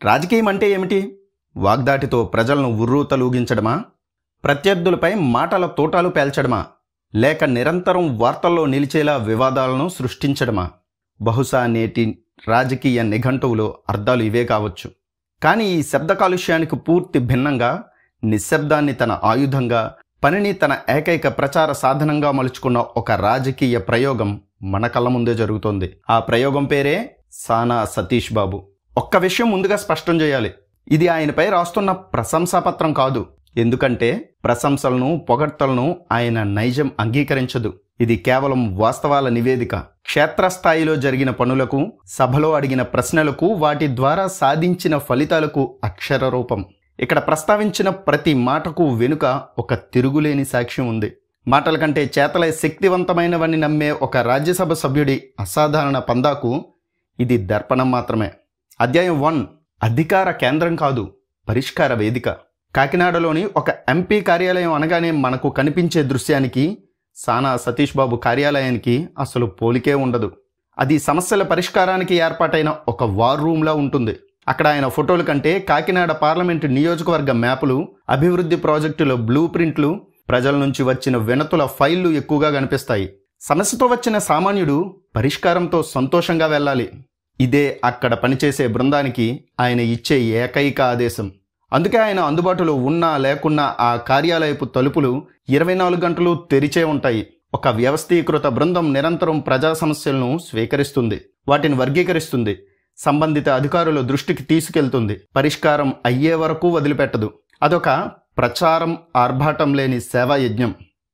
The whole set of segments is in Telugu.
రాజకీయం అంటే ఏమిటి? వాగ్దాటితో ప్రజలను ఉర్రూతలూగించడమా? ప్రత్యర్థులపై మాటల తోటాలు పేల్చడమా? లేక నిరంతరం వార్తల్లో నిలిచేలా వివాదాలను సృష్టించడమా? బహుశా నేటి రాజకీయ నిఘంటువులో అర్థాలు ఇవే కావచ్చు. కానీ ఈ శబ్ద కాలుష్యానికి పూర్తి భిన్నంగా నిశ్శబ్దాన్ని తన ఆయుధంగా, పనిని తన ఏకైక ప్రచార సాధనంగా మలుచుకున్న ఒక రాజకీయ ప్రయోగం మన కళ్ళ ముందే జరుగుతోంది. ఆ ప్రయోగం పేరే సానా సతీష్ బాబు. ఒక్క విషయం ముందుగా స్పష్టం చేయాలి. ఇది ఆయనపై రాస్తున్న ప్రశంసాపత్రం కాదు. ఎందుకంటే ప్రశంసలను, పొగడ్తలను ఆయన నైజం అంగీకరించదు. ఇది కేవలం వాస్తవాల నివేదిక. క్షేత్రస్థాయిలో జరిగిన పనులకు, సభలో అడిగిన ప్రశ్నలకు, వాటి ద్వారా సాధించిన ఫలితాలకు అక్షర రూపం. ఇక్కడ ప్రస్తావించిన ప్రతి మాటకు వెనుక ఒక తిరుగులేని సాక్ష్యం ఉంది. మాటల కంటే చేతలే శక్తివంతమైనవని నమ్మే ఒక రాజ్యసభ సభ్యుడి అసాధారణ పందాకు ఇది దర్పణం మాత్రమే. అధ్యాయం 1 అధికార కేంద్రం కాదు, పరిష్కార వేదిక. కాకినాడలోని ఒక ఎంపీ కార్యాలయం అనగానే మనకు కనిపించే దృశ్యానికి సానా సతీష్ బాబు కార్యాలయానికి అసలు పోలికే ఉండదు. అది సమస్యల పరిష్కారానికి ఏర్పాటైన ఒక వార్ రూమ్లా ఉంటుంది. అక్కడ ఆయన ఫోటోల కంటే కాకినాడ పార్లమెంటు నియోజకవర్గ మ్యాపులు, అభివృద్ధి ప్రాజెక్టుల బ్లూ ప్రింట్లు, ప్రజల నుంచి వచ్చిన వినతుల ఫైళ్లు ఎక్కువగా కనిపిస్తాయి. సమస్యతో వచ్చిన సామాన్యుడు పరిష్కారంతో సంతోషంగా వెళ్ళాలి. ఇదే అక్కడ పనిచేసే బృందానికి ఆయన ఇచ్చే ఏకైక ఆదేశం. అందుకే ఆయన అందుబాటులో ఉన్నా లేకున్నా ఆ కార్యాలయపు తలుపులు 24 గంటలు తెరిచే ఉంటాయి. ఒక వ్యవస్థీకృత బృందం నిరంతరం ప్రజా సమస్యలను స్వీకరిస్తుంది, వాటిని వర్గీకరిస్తుంది, సంబంధిత అధికారుల దృష్టికి తీసుకెళ్తుంది, పరిష్కారం అయ్యే వరకు వదిలిపెట్టదు. అదొక ప్రచారం, ఆర్భాటం లేని సేవా యజ్ఞం.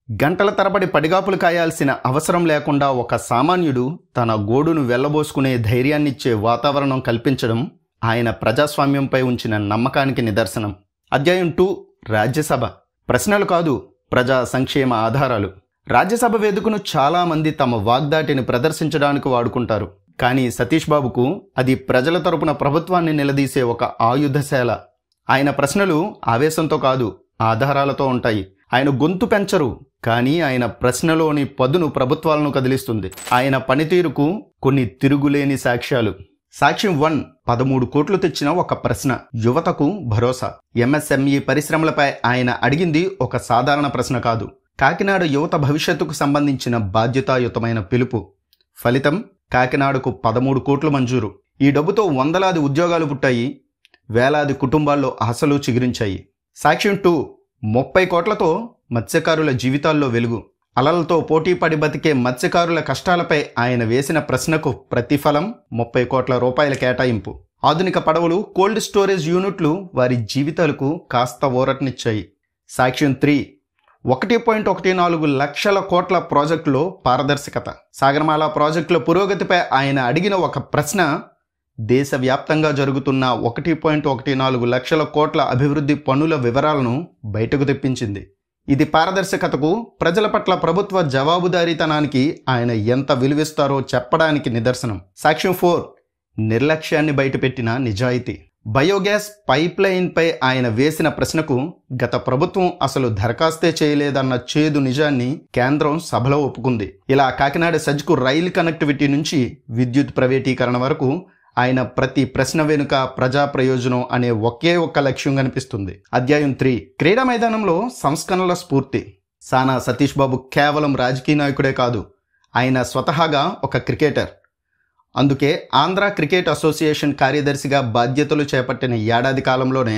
గంటల తరబడి పడిగాపులు కాయాల్సిన అవసరం లేకుండా ఒక సామాన్యుడు తన గోడును వెళ్లబోసుకునే ధైర్యాన్నిచ్చే వాతావరణం కల్పించడం ఆయన ప్రజాస్వామ్యంపై ఉంచిన నమ్మకానికి నిదర్శనం. అధ్యాయం 2 రాజ్యసభ. ప్రశ్నలు కాదు, ప్రజా సంక్షేమ ఆధారాలు. రాజ్యసభ వేదికను చాలామంది తమ వాగ్దాటిని ప్రదర్శించడానికి వాడుకుంటారు. కానీ సతీష్ బాబుకు అది ప్రజల తరపున ప్రభుత్వాన్ని నిలదీసే ఒక ఆయుధశాల. ఆయన ప్రశ్నలు ఆవేశంతో కాదు, ఆధారాలతో ఉంటాయి. ఆయన గొంతు పెంచరు, కానీ ఆయన ప్రశ్నలోని పదును ప్రభుత్వాలను కదిలిస్తుంది. ఆయన పనితీరుకు కొన్ని తిరుగులేని సాక్ష్యాలు. సాక్ష్యం 1 13 కోట్లు తెచ్చిన ఒక ప్రశ్న, యువతకు భరోసా. ఎంఎస్ఎంఈ పరిశ్రమలపై ఆయన అడిగింది ఒక సాధారణ ప్రశ్న కాదు, కాకినాడ యువత భవిష్యత్తుకు సంబంధించిన బాధ్యతాయుతమైన పిలుపు. ఫలితం కాకినాడకు 13 కోట్లు మంజూరు. ఈ డబ్బుతో వందలాది ఉద్యోగాలు పుట్టాయి, వేలాది కుటుంబాల్లో ఆశలు చిగురించాయి. సాక్ష్యం 2 30 కోట్లతో మత్స్యకారుల జీవితాల్లో వెలుగు. అలలతో పోటీ పడి బతికే మత్స్యకారుల కష్టాలపై ఆయన వేసిన ప్రశ్నకు ప్రతిఫలం 30 కోట్ల రూపాయల కేటాయింపు. ఆధునిక పడవలు, కోల్డ్ స్టోరేజ్ యూనిట్లు వారి జీవితాలకు కాస్త ఊరటనిచ్చాయి. సాక్ష్యం 3 1.14 లక్షల కోట్ల ప్రాజెక్టులో పారదర్శకత. సాగరమాల ప్రాజెక్టుల పురోగతిపై ఆయన అడిగిన ఒక ప్రశ్న దేశవ్యాప్తంగా జరుగుతున్న 1.14 లక్షల కోట్ల అభివృద్ధి పనుల వివరాలను బయటకు తెప్పించింది. ఇది పారదర్శకతకు, ప్రజల పట్ల ప్రభుత్వ జవాబుదారీతనానికి ఆయన ఎంత విలువిస్తారో చెప్పడానికి నిదర్శనం. సాక్ష్యం 4 నిర్లక్ష్యాన్ని బయటపెట్టిన నిజాయితీ. బయోగ్యాస్ పైప్ లైన్పై ఆయన వేసిన ప్రశ్నకు గత ప్రభుత్వం అసలు దరఖాస్తే చేయలేదన్న చేదు నిజాన్ని కేంద్రం సభలో ఒప్పుకుంది. ఇలా కాకినాడ సజ్కు రైలు కనెక్టివిటీ నుంచి విద్యుత్ ప్రైవేటీకరణ వరకు ఆయన ప్రతి ప్రశ్న వెనుక ప్రజా ప్రయోజనం అనే ఒకే ఒక్క లక్ష్యం కనిపిస్తుంది. అధ్యాయం 3 క్రీడా మైదానంలో సంస్కరణల స్ఫూర్తి. సానా సతీష్ బాబు కేవలం రాజకీయ నాయకుడే కాదు, ఆయన స్వతహాగా ఒక క్రికెటర్. అందుకే ఆంధ్ర క్రికెట్ అసోసియేషన్ కార్యదర్శిగా బాధ్యతలు చేపట్టిన ఏడాది కాలంలోనే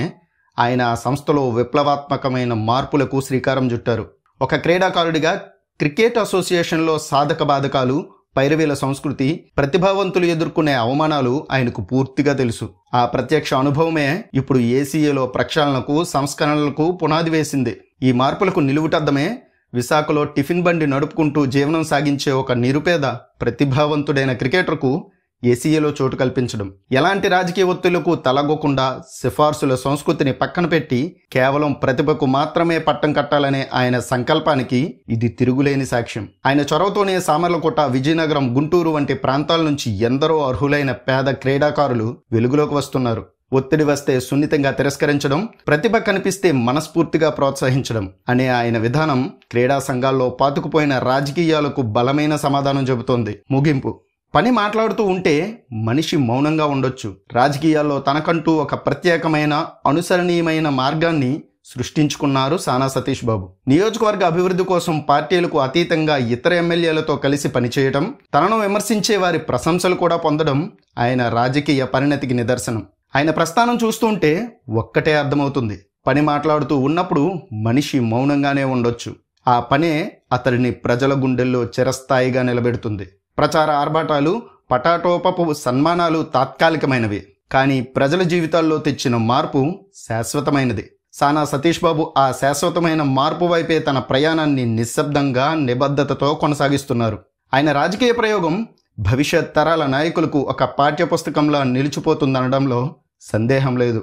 ఆయన ఆ సంస్థలో విప్లవాత్మకమైన మార్పులకు శ్రీకారం చుట్టారు. ఒక క్రీడాకారుడిగా క్రికెట్ అసోసియేషన్లో సాధక బాధకాలు, పైరవీల సంస్కృతి, ప్రతిభావంతులు ఎదుర్కొనే అవమానాలు ఆయనకు పూర్తిగా తెలుసు. ఆ ప్రత్యక్ష అనుభవమే ఇప్పుడు ఏసీఏలో ప్రక్షాళనకు, సంస్కరణలకు పునాది వేసింది. ఈ మార్పులకు నిలువుటద్దమే విశాఖలో టిఫిన్ బండి నడుపుకుంటూ జీవనం సాగించే ఒక నిరుపేద ప్రతిభావంతుడైన క్రికెటర్కు ఏసీఏలో చోటు కల్పించడం. ఎలాంటి రాజకీయ ఒత్తిళ్లకు తలగొకుండా సిఫార్సుల సంస్కృతిని పక్కన పెట్టి కేవలం ప్రతిభకు మాత్రమే పట్టం కట్టాలనే ఆయన సంకల్పానికి ఇది తిరుగులేని సాక్ష్యం. ఆయన చొరవతోనే సామర్లకోట, విజయనగరం, గుంటూరు వంటి ప్రాంతాల నుంచి ఎందరో అర్హులైన పేద క్రీడాకారులు వెలుగులోకి వస్తున్నారు. ఒత్తిడి వస్తే సున్నితంగా తిరస్కరించడం, ప్రతిభ కనిపిస్తే మనస్ఫూర్తిగా ప్రోత్సహించడం అనే ఆయన విధానం క్రీడా సంఘాల్లో పాతుకుపోయిన రాజకీయాలకు బలమైన సమాధానం చెబుతోంది. ముగింపు. పని మాట్లాడుతూ ఉంటే మనిషి మౌనంగా ఉండొచ్చు. రాజకీయాల్లో తనకంటూ ఒక ప్రత్యేకమైన అనుసరణీయమైన మార్గాన్ని సృష్టించుకున్నారు సానా సతీష్ బాబు. నియోజకవర్గ అభివృద్ధి కోసం పార్టీలకు అతీతంగా ఇతర ఎమ్మెల్యేలతో కలిసి పనిచేయడం, తనను విమర్శించే వారి ప్రశంసలు కూడా పొందడం ఆయన రాజకీయ పరిణతికి నిదర్శనం. ఆయన ప్రస్థానం చూస్తుంటే ఒక్కటే అర్థమవుతుంది: పని మాట్లాడుతూ ఉన్నప్పుడు మనిషి మౌనంగానే ఉండొచ్చు. ఆ పనే అతడిని ప్రజల గుండెల్లో చిరస్థాయిగా నిలబెడుతుంది. ప్రచార ఆర్భాటాలు, పటాటోపపు సన్మానాలు తాత్కాలికమైనవి, కానీ ప్రజల జీవితాల్లో తెచ్చిన మార్పు శాశ్వతమైనది. సానా సతీష్ బాబు ఆ శాశ్వతమైన మార్పు వైపే తన ప్రయాణాన్ని నిశ్శబ్దంగా, నిబద్ధతతో కొనసాగిస్తున్నారు. ఆయన రాజకీయ ప్రయోగం భవిష్యత్ తరాల నాయకులకు ఒక పాఠ్యపుస్తకంలా నిలిచిపోతుందనడంలో సందేహం లేదు.